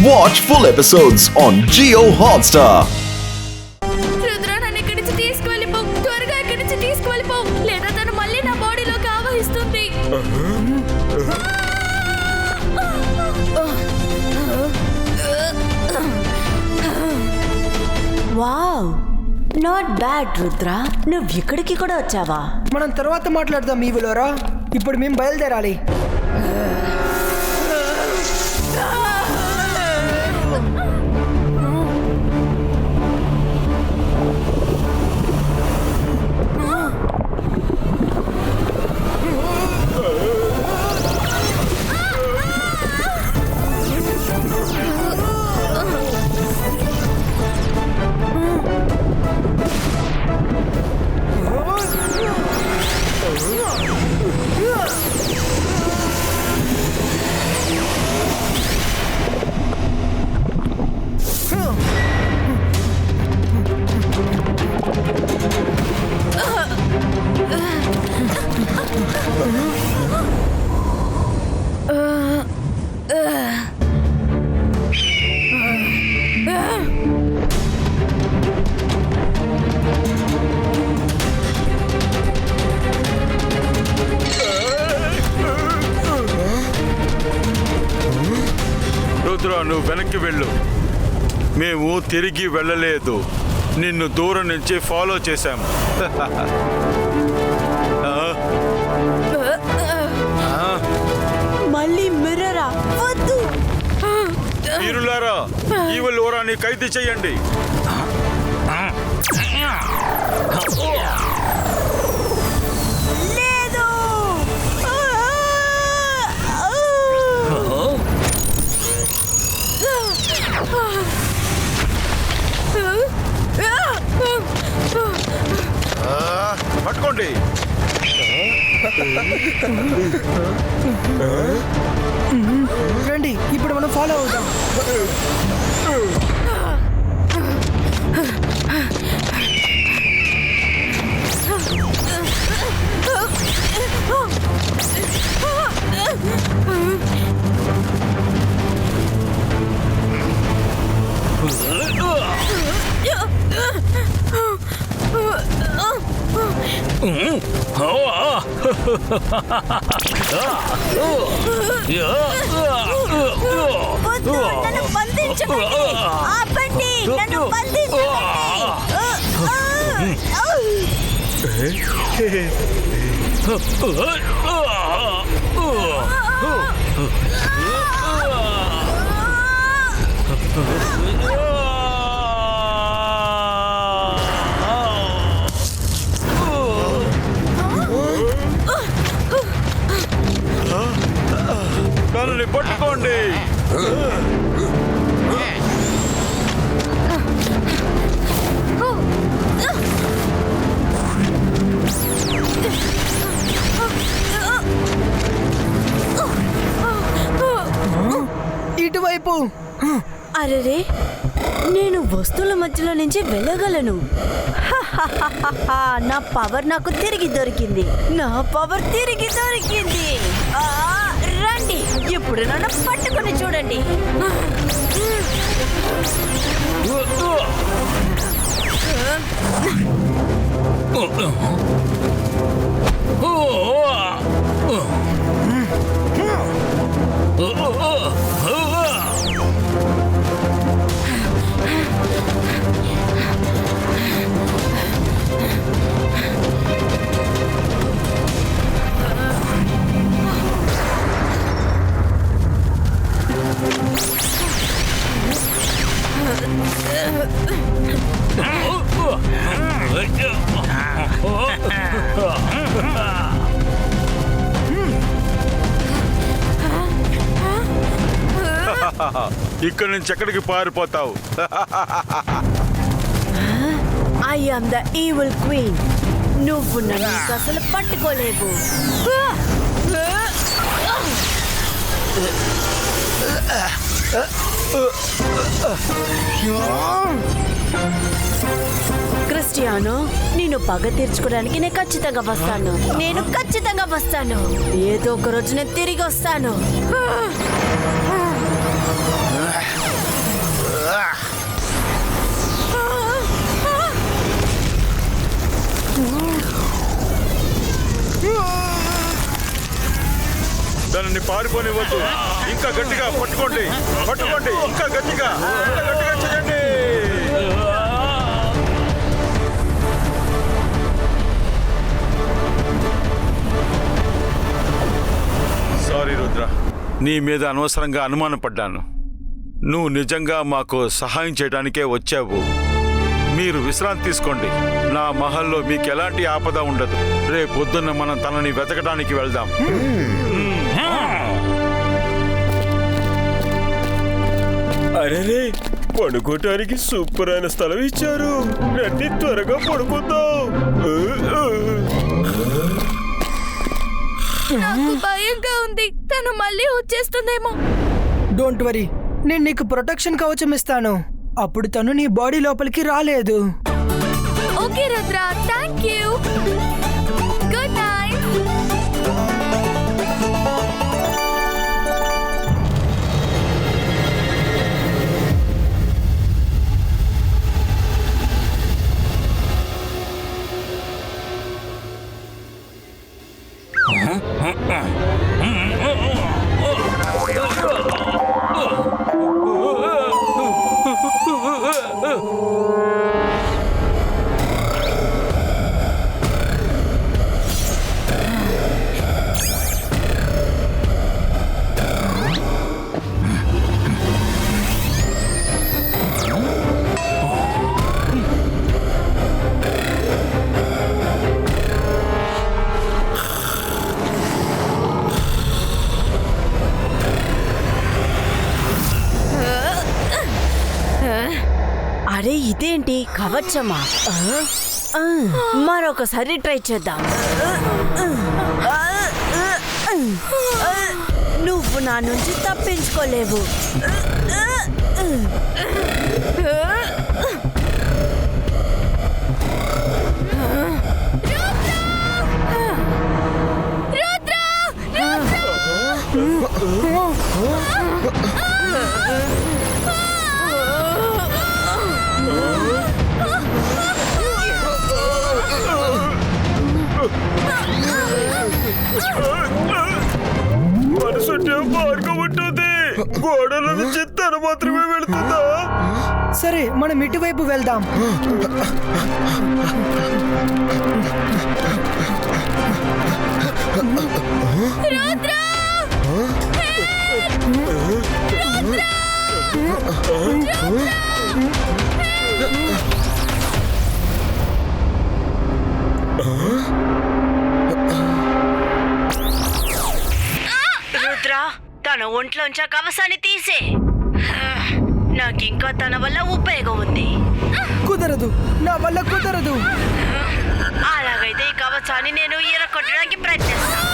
Watch full episodes on Jio Hotstar. Rudra నన్ను ఇక్కడి నుంచి తీసుకువెళ్ళిపో, త్వరగా ఇక్కడి నుంచి తీసుకువెళ్ళిపో, లేదా తను మళ్ళీ నా బాడీలోకి ఆవహిస్తుంది. Wow, not bad Rudra. నువ్వు ఇక్కడికి కూడా వచ్చావా? మనం తర్వాత మాట్లాడదాం ఈవిలోరా. ఇప్పుడు మేము బయలుదేరాలి. నువ్వు వెనక్కి వెళ్ళు. మేము తిరిగి వెళ్ళలేదు, నిన్ను దూరం నుంచి ఫాలో చేశాము. మళ్ళీ మిర్రరా? వద్దు. వీరులారా, ఈవిల్ ఓరాని ఖైదు చేయండి. లేదు. పట్టుకోండి. రండి, ఇప్పుడు మనం ఫాలో అవుదాం. వద్దు, నన్ను బంధించకండి. ఆపండి, నన్ను బంధించకండి. నన్ను పట్టుకోండి. ఇటువైపు. అరెరే, నేను వస్తువుల మధ్యలో నుంచి వెళ్ళగలను. నా పవర్ నాకు తిరిగి దొరికింది. నా పవర్ తిరిగి దొరికింది. రండి, ఇప్పుడు నన్ను పట్టుకొని చూడండి. ఇక్కడి నుంచి ఎక్కడికి పారిపోతావు? I am the evil queen. నువ్వు నన్ను అసలు పట్టుకోలేవు. క్రిస్టియానో, నేను పగ తీర్చుకోవడానికి నేను ఖచ్చితంగా వస్తాను. ఏదో ఒక రోజు నేను తిరిగి వస్తాను. ఆగిపోనివ్వద్దు. ఇంకా గట్టిగా పట్టుకోండి, పట్టుకోండి, ఇంకా గట్టిగా చేయండి. సారీ రుద్ర, నీ మీద అనవసరంగా అనుమానపడ్డాను. నువ్వు నిజంగా మాకు సహాయం చేయడానికే వచ్చావు. మీరు విశ్రాంతి తీసుకోండి. నా మహల్లో మీకు ఎలాంటి ఆపద ఉండదు. రేపు పొద్దున్న మనం తనని వెతకడానికి వెళ్దాం. అరే, పడుకోటానికి సూపర్ అయిన స్థలం ఇచ్చారు. రండి త్వరగా పడుకుందాం. నాకు భయంగా ఉంది. తను మళ్ళీ వచ్చేస్తుందేమో. డోంట్ వరీ, నేను నీకు ప్రొటెక్షన్ కవచం ఇస్తాను. అప్పుడు తను నీ బాడీ లోపలికి రాలేదు. Okay Rudra, thank you. Good night. అరే ఇదేంటి కవచమా? మరొకసారి ట్రై చేద్దాం. నువ్వు నా నుంచి తప్పించుకోలేవు. మనసుంటే మార్గం ఉంటుంది. గోడల నుంచి తన మాత్రమే వెళుతుందా? సరే, మనం ఇటువైపు వెళ్దాం. రుద్ర, తన ఒంట్లోంచి కవసాన్ని తీసే. నాకింకా తన వల్ల ఉపయోగం ఉంది. కుదరదు, నా వల్ల కుదరదు. అలాగైతే ఈ కవచాన్ని నేను ఎరగొట్టడానికి ప్రయత్నిస్తాను.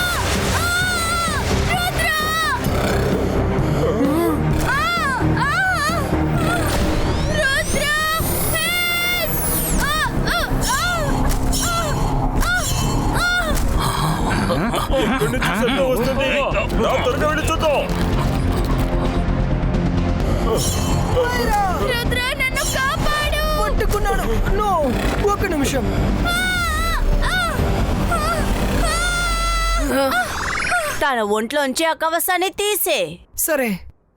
ఎక్కడి నుంచి శబ్దం వస్తుంది? త్వరగా వెళ్ళి చూద్దాం. రుద్ర, నన్ను కాపాడు. పట్టుకున్నాను. నో, ఒక నిమిషం. తన ఒంట్లోంచి ఆ కవసాన్ని తీసే. సరే,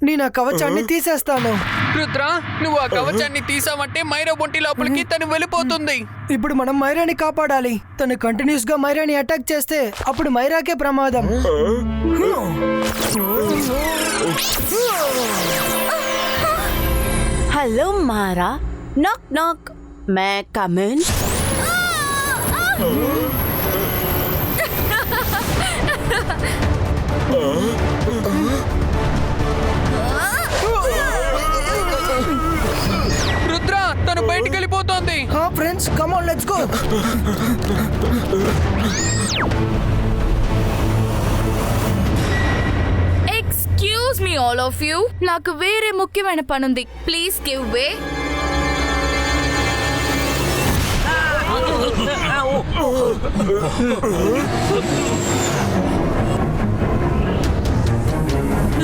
నేను ఆ కవచాన్ని తీసేస్తాను. రుద్ర, నువ్వు ఆ కవచాన్ని తీసావంటే మైరా ఒంటి లోపలికి తను వెళ్ళిపోతుంది. ఇప్పుడు మనం మైరాని కాపాడాలి. తను కంటిన్యూస్ గా మైరాని అటాక్ చేస్తే అప్పుడు మైరాకే ప్రమాదం. హలో మారా, నాక్ నాక్, మే కమ్ ఇన్? రుద్ర, తను బయటికి వెళ్ళిపోతోంది. Friends, come on, let's go. Excuse me all of you, నాకు వేరే ముఖ్యమైన పనుంది. Please give way.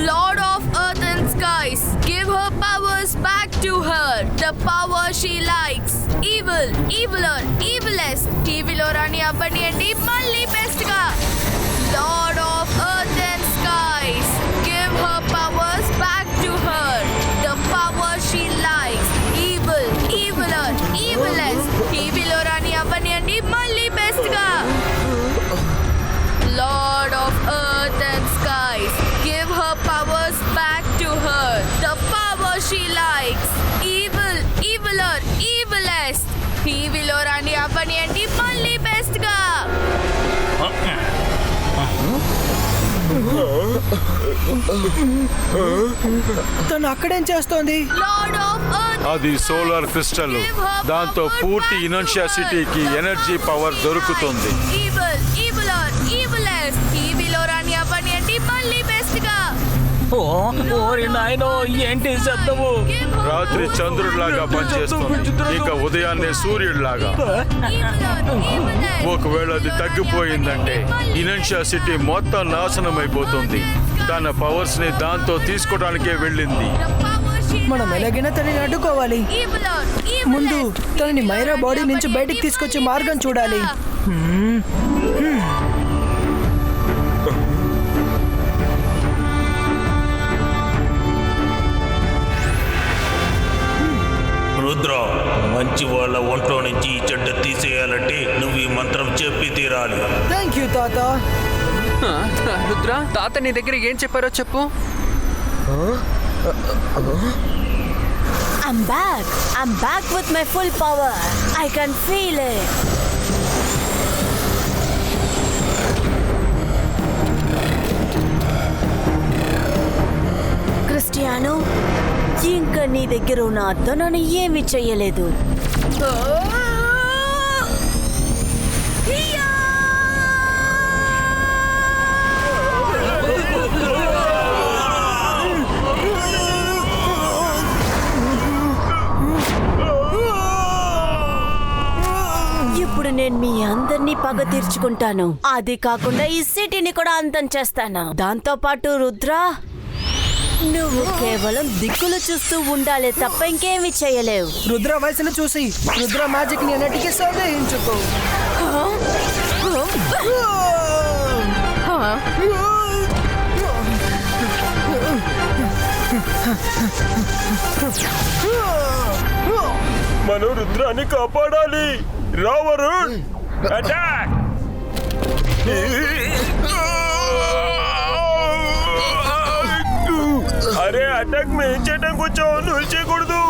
Lord of Earth and Skies, give her powers back to her. The power she likes. Evil, eviler, evilest. TVలో రాని అవ్వనియండి మళ్ళీ best గా. Lord of Earth and Skies, she likes. Evil, eviler, evilest. Evil అని అవ్వనియండి మళ్ళీ best గా. తను అక్కడేం చేస్తోంది? Lord of Earth. అది సోలార్ క్రిస్టల్. దాంతో పూర్తి ఇనర్షియా సిటీకి ఎనర్జీ పవర్ దొరుకుతుంది. Evil, eviler, evilest. Evil అని అవ్వనియండి మళ్ళీ బెస్ట్ గా. ఓరి నాయనో ఏంటి శబ్దము? రాత్రి చంద్రుడిలాగా పనిచేస్తుంది, ఇక ఉదయాన్నే సూర్యుడిలాగా. ఒకవేళ అది తగ్గిపోయిందంటే ఇనర్షియా సిటీ మొత్తం నాశనం అయిపోతుంది. తన పవర్స్ ని దాంతో తీసుకోవడానికే వెళ్ళింది. మనం ఎలాగైనా తనని అడ్డుకోవాలి. ముందు తనని మైరా బాడీ నుంచి బయటికి తీసుకొచ్చే మార్గం చూడాలి. రుద్ర, మంచి వాళ్ళ ఒంట్లో నుంచి ఈ చెడ్డ తీసేయాలంటే నువ్వు ఈ మంత్రం చెప్పి తీరాలి. థ్యాంక్ యూ తాత. రుద్ర, తాత నీ దగ్గర ఏం చెప్పారో చెప్పు. I'm back. I'm back with my full power. I can feel it. Cristiano, ఇంకా నీ దగ్గర ఉన్న అత్త నన్ను ఏమీ చెయ్యలేదు. ఇప్పుడు నేను మీ అందరినీ పగ తీర్చుకుంటాను. అది కాకుండా ఈ సిటీని కూడా అంతం చేస్తాను. దాంతో పాటు రుద్ర, నువ్వు కేవలం దిక్కులు చూస్తూ ఉండాలి తప్ప ఇంకేమీ చేయలేవు. రుద్ర వయసును చూసి రుద్ర మ్యాజిక్ ని అన్నిటికీ సందేహించుకో. మనం రుద్రాన్ని కాపాడాలి. రావరుణ్, అటాక్! అరే అటాక్ మేము చేయడానికి వచ్చావు, నువ్వు చేయకూడదు.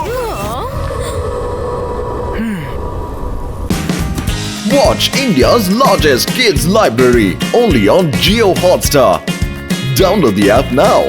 Watch India's largest kids library only on Jio Hotstar. Download the app now.